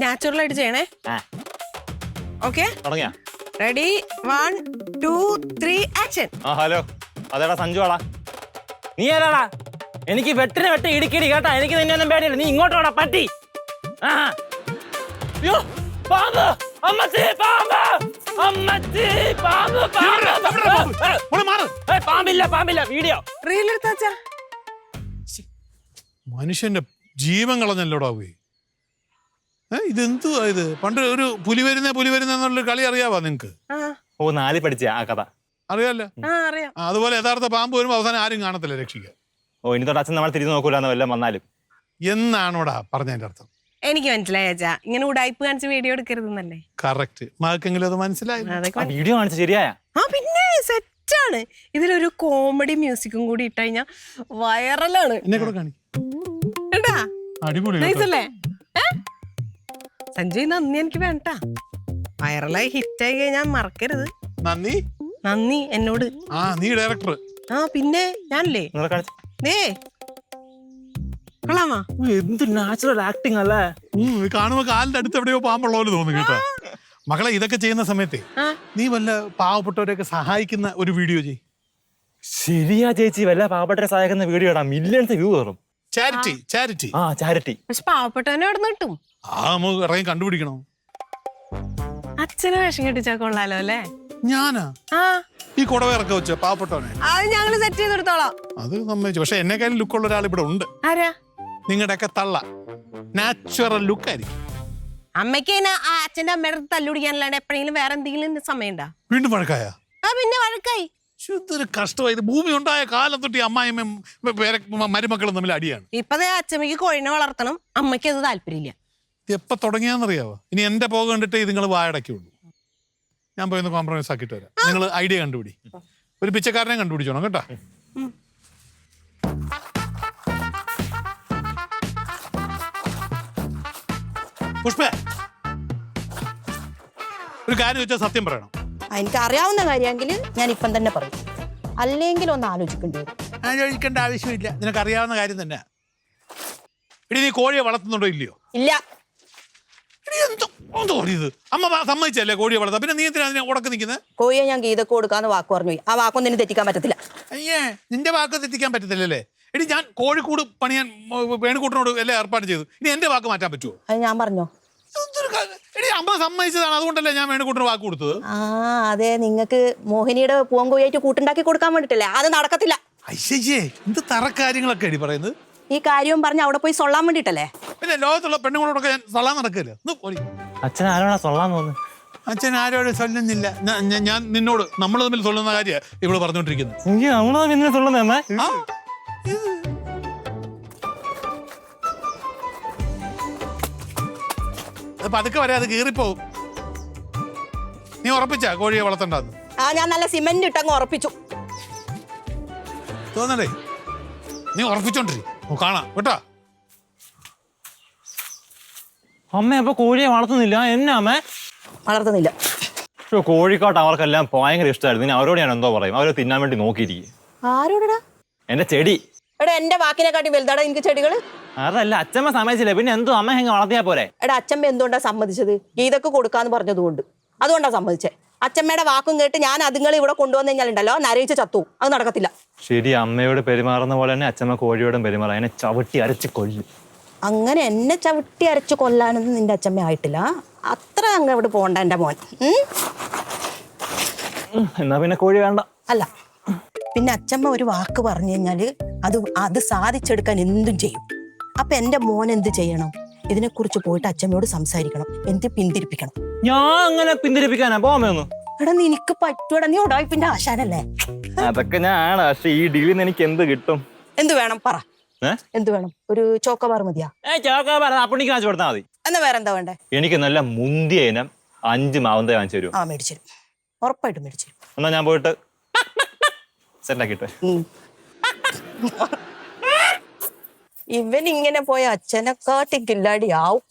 Natural ആയിട്ട് ചെയ്യണേ. Okay, ready 1 2 3 action. Hello, അതേടാ സഞ്ജു ആടാ. നീ ഏതാടാ? എനിക്ക് വെട്ടിനെ വെട്ടി ഇടിക്കടി കേട്ടാ. എനിക്ക് നിന്നൊന്നും പേടിയില്ല. നീ ഇങ്ങോട്ടോടാ പട്ടി. പാമ്പില്ല. വീഡിയോ റീൽ എടുത്താച്ചാ. മനുഷ്യന്റെ ജീവൻ കളഞ്ഞല്ലോടാ പോയി. ഇതെന്തുവാ ഇത്? പണ്ട് ഒരു പുലി വരുന്ന കളി അറിയാവാ നിങ്ങക്ക്? ഓ, 4 പഠിച്ച ആ കഥ അറിയാലോ. അതുപോലെ യഥാർത്ഥ പാമ്പ് വരുമ്പോ അവസാനം ആരും കാണത്തില്ല രക്ഷിക്കാൻ. ഓ, ഇനി തൊട്ട് അച്ഛൻ നമ്മൾ തിരിഞ്ഞു നോക്കൂലെന്ന് വല്ലതും വന്നാലും എന്നാണോടാ പറഞ്ഞതിന്റെ അർത്ഥം? എനിക്ക് മനസ്സിലായി അച്ഛാ. ഇങ്ങനെ ഉടായ്പ കാണിച്ച് വീഡിയോ എടുക്കരുതെന്നല്ലേ? കറക്റ്റ്. മകക്കെങ്കിലും അത് മനസ്സിലായി. വീഡിയോ കാണിച്ച് ശരിയായ? പിന്നെ സെറ്റാണ്. ഇതിലൊരു കോമഡി മ്യൂസിക്കും കൂടി ഇട്ട് കഴിഞ്ഞാ വൈറലാണ്. എന്നെ കൂടെ കാണി. അടിപൊളിയല്ലേ സഞ്ജയ്? നന്ദി എനിക്ക് വേണ്ട. വൈറലായി ഹിറ്റായി കഴിഞ്ഞാൽ മറക്കരുത്. നന്ദി എന്നോട്. നീ ഡയറക്ടർ. പിന്നെ ഞാനല്ലേ. എന്ത് നാച്ചുറൽ ആക്ടിങ് അല്ലേ? കാണുമ്പോ കാലിന്റെ അടുത്ത് എവിടെയോ പാമ്പുള്ള പോലെ തോന്നുന്നു കേട്ടോ. മകളെ, ഇതൊക്കെ ചെയ്യുന്ന സമയത്തെ നീ വല്ല പാവപ്പെട്ടവരെയൊക്കെ സഹായിക്കുന്ന ഒരു വീഡിയോ ചെയ്. ശരിയാ ചേച്ചി, വല്ല പാവപ്പെട്ടവരെ സഹായിക്കുന്ന വീഡിയോ ഇടാം. മില്യൺസ് വ്യൂ കയറും. ചാരിറ്റി. പക്ഷെ പാവപ്പെട്ടവനെ അവിടെ നിന്ന് കിട്ടും. നമുക്ക് ഇറങ്ങി കണ്ടുപിടിക്കണോ? അച്ഛനെ വേഷം കെട്ടിച്ചാ കൊള്ളാലോ അല്ലേ? ഞാനാ ഈ കുടവ ഇറക്ക വെച്ച പാവപ്പെട്ടവനെ? അത് ഞങ്ങള് സെറ്റ് ചെയ്തെടുത്തോളാം. അത് സമ്മതിച്ചു. പക്ഷെ എന്നെക്കാളും ലുക്കുള്ള ഒരാൾ ഇവിടെ ഉണ്ട്. ആരാ? നിങ്ങളുടെയൊക്കെ തള്ള. നാച്ചുറൽ ലുക്ക് ആയിരിക്കും. അമ്മയ്ക്ക് അച്ഛന്റെ അമ്മയുടെ അടുത്ത് തല്ലുപിടിക്കാനല്ലാണ്ട് എപ്പോഴെങ്കിലും വേറെ എന്തെങ്കിലും സമയം ഉണ്ടാ? വീണ്ടും വഴക്കായ? പിന്നെ വഴക്കായി. ശുദ്ധൊരു കഷ്ടമായത്. ഭൂമി ഉണ്ടായ കാലം തൊട്ട് അമ്മായിയും മരുമക്കളും തമ്മിൽ അടിയാണ്. ഇപ്പതേ അച്ഛമ്മയ്ക്ക് കോഴിനെ വളർത്തണം, അമ്മയ്ക്ക് അത് താല്പര്യമില്ല. എപ്പോ തുടങ്ങിയാന്നറിയാവോ? ഇനി എന്റെ പോക കണ്ടിട്ട് ഇത് നിങ്ങൾ വായടക്കുള്ളൂ. ഞാൻ പോയി കോംപ്രമൈസ് ആക്കിയിട്ട് വരാം. നിങ്ങൾ ഐഡിയ കണ്ടുപിടി. ഒരു പിച്ചക്കാരനെ കണ്ടുപിടിച്ചോണം കേട്ടോ. പുഷ്പ, ഒരു കാര്യം വെച്ചാൽ സത്യം പറയണം. എനിക്ക് അറിയാവുന്ന കാര്യമെങ്കിൽ ഞാൻ ഇപ്പം തന്നെ പറയും, അല്ലെങ്കിൽ ഒന്ന് ആലോചിക്കേണ്ടി വരും. ആലോചിക്കേണ്ട ആവശ്യമില്ല, നിനക്ക് അറിയാവുന്ന കാര്യം തന്നെ. ഇനി നീ കോഴിയെ വളർത്തുന്നുണ്ടോ ഇല്ലയോ? ഇല്ല. അമ്മ സമ്മതിച്ചല്ലേ കോഴിയെ വളർത്താം? പിന്നെ നീ എന്തിനാ ഉടക്ക് നിൽക്കുന്നത്? കോഴിയെ ഞാൻ ഗീതക്ക് കൊടുക്കാന്ന് വാക്ക് പറഞ്ഞു. ആ വാക്കൊന്നും നിന്നെ തെറ്റിക്കാൻ പറ്റത്തില്ല. അയ്യേ, നിന്റെ വാക്ക് തെറ്റിക്കാൻ പറ്റത്തില്ലല്ലേ? എടി, ഞാൻ കോഴിക്കൂട് പണിയാൻ വേണുകൂട്ടനോട് എല്ലാം ഏർപ്പാട് ചെയ്തു. ഇനി എന്റെ വാക്ക് മാറ്റാൻ പറ്റുമോ? അത് ഞാൻ പറഞ്ഞോ? എടി, അമ്മ സമ്മതിച്ചതാണ്, അതുകൊണ്ടല്ലേ ഞാൻ വേണുകൂട്ടന് വാക്ക് കൊടുത്തത്. അതെ, നിങ്ങൾക്ക് മോഹിനിയുടെ പൂവൻകോഴിയായിട്ട് കൂട്ടുണ്ടാക്കി കൊടുക്കാൻ വേണ്ടിട്ടല്ലേ? അത് നടക്കത്തില്ല. അയ്യേ, എന്ത് തറക്കാര്യങ്ങളൊക്കെ എടി പറയുന്നത്? ഈ കാര്യവും പറഞ്ഞ് അവിടെ പോയി സൊള്ളാൻ വേണ്ടിട്ടല്ലേ? പിന്നെ ലോകത്തുള്ള പെണ്ണുങ്ങളോടൊക്കെ ഞാൻ സൊള്ളാൻ നടക്കില്ല. അച്ഛൻ ആരോടാ സൊള്ളാൻ തോന്നുന്നു? അച്ഛൻ ആരോട് സൊല്ലുന്നില്ല. ഞാൻ നിന്നോട് നമ്മൾ തമ്മിൽ സൊല്ലുന്ന കാര്യം ഇവിടെ പറഞ്ഞോണ്ടിരിക്കുന്നത്. പതുക്കെ വരെ അത് കീറിപ്പോവും. നീ ഉറപ്പിച്ചാ കോഴിയെ വളർത്തണ്ടെന്ന്? ഞാൻ നല്ല സിമെന്റ് ഇട്ടങ്ങ് ഉറപ്പിച്ചു. തോന്നണ്ടേ? നീ ഉറപ്പിച്ചോണ്ടിരി, കാണാം കേട്ടോ. അമ്മ അപ്പൊ കോഴിയെ വളർത്തുന്നില്ല? എന്നാ അമ്മ വളർത്തുന്നില്ല? കോഴിക്കോട്ട് അവർക്കെല്ലാം ഭയങ്കര ഇഷ്ടമായിരുന്നു. ഇനി അവരോട് ഞാൻ എന്തോ പറയും? അവരെ തിന്നാൻ വേണ്ടി നോക്കിയിരിക്കും. ആരോടാ? എന്റെ ചെടി. എടാ, എന്റെ വാക്കിനെക്കാട്ടി വലുതാടാ എനിക്ക് ചെടികള്. അതല്ല, അച്ഛമ്മ സമ്മതിച്ചില്ല, പിന്നെ എന്തോ അമ്മ എങ്ങനെ വളർത്തിയാ പോരെ? എടാ, അച്ഛമ്മ എന്തുകൊണ്ടാ സമ്മതിച്ചത്? ഗീതക്ക് കൊടുക്കാന്ന് പറഞ്ഞതുകൊണ്ട്. അതുകൊണ്ടാ സമ്മതിച്ചേ. അച്ഛമ്മയുടെ വാക്കും കേട്ട് ഞാൻ അതുങ്ങൾ ഇവിടെ കൊണ്ടുവന്നു കഴിഞ്ഞാലുണ്ടല്ലോ, നരയിച്ച് ചത്തു. അത് നടക്കത്തില്ല. ശരി, അമ്മയോട് പെരുമാറുന്ന പോലെ തന്നെ അച്ഛമ്മ കോഴിയോടും പെരുമാറാം. എന്നെ ചവിട്ടി അരച്ച് കൊല്ലും. അങ്ങനെ എന്നെ ചവിട്ടി അരച്ച് കൊല്ലാനൊന്നും നിന്റെ അച്ഛമ്മ ആയിട്ടില്ല. അത്ര അങ്ങ് ഇവിടെ പോകണ്ട എന്റെ മോൻ. എന്നാ പിന്നെ കോഴി വേണ്ട. അല്ല, പിന്നെ അച്ഛമ്മ ഒരു വാക്ക് പറഞ്ഞു കഴിഞ്ഞാല് അത് സാധിച്ചെടുക്കാൻ എന്തും ചെയ്യും. അപ്പൊ എന്റെ മോൻ എന്ത് ചെയ്യണം? ഇതിനെക്കുറിച്ച് പോയിട്ട് അച്ഛമ്മയോട് സംസാരിക്കണം, എന്ത് പിന്തിരിപ്പിക്കണം. ഞാൻ അങ്ങനെ പിന്തിരിപ്പിക്കാനാ പോകാമെന്ന്? എടാ, നിനക്ക് പറ്റൂടാ, നീ ഉടായിപ്പിന്റെ ആശാനല്ലേ? അതൊക്കെ ഞാനാണ്. പക്ഷെ ഈ ഡീലിൽ നിന്ന് എനിക്ക് എന്ത് കിട്ടും? എന്ത് വേണം പറ. എന്ത് വേണം? ഒരു ചോക്കോബാർ മതിയാ? അപ്പണിക്ക് കാണിച്ചു കൊടുത്താൽ മതി. എന്നാ വേറെ എന്താ വേണ്ടേ? എനിക്ക് നല്ല മുന്തിയ ഇനം 5 മാവന്ത കാണിച്ചു തരും. മേടിച്ചു തരും, ഉറപ്പായിട്ടും മേടിച്ചു തരും. എന്നാ ഞാൻ പോയിട്ട് സെറ്റാക്കിട്ടെ. ഇവൻ ഇങ്ങനെ പോയ അച്ഛനെക്കാട്ടി കില്ലാടി ആവും.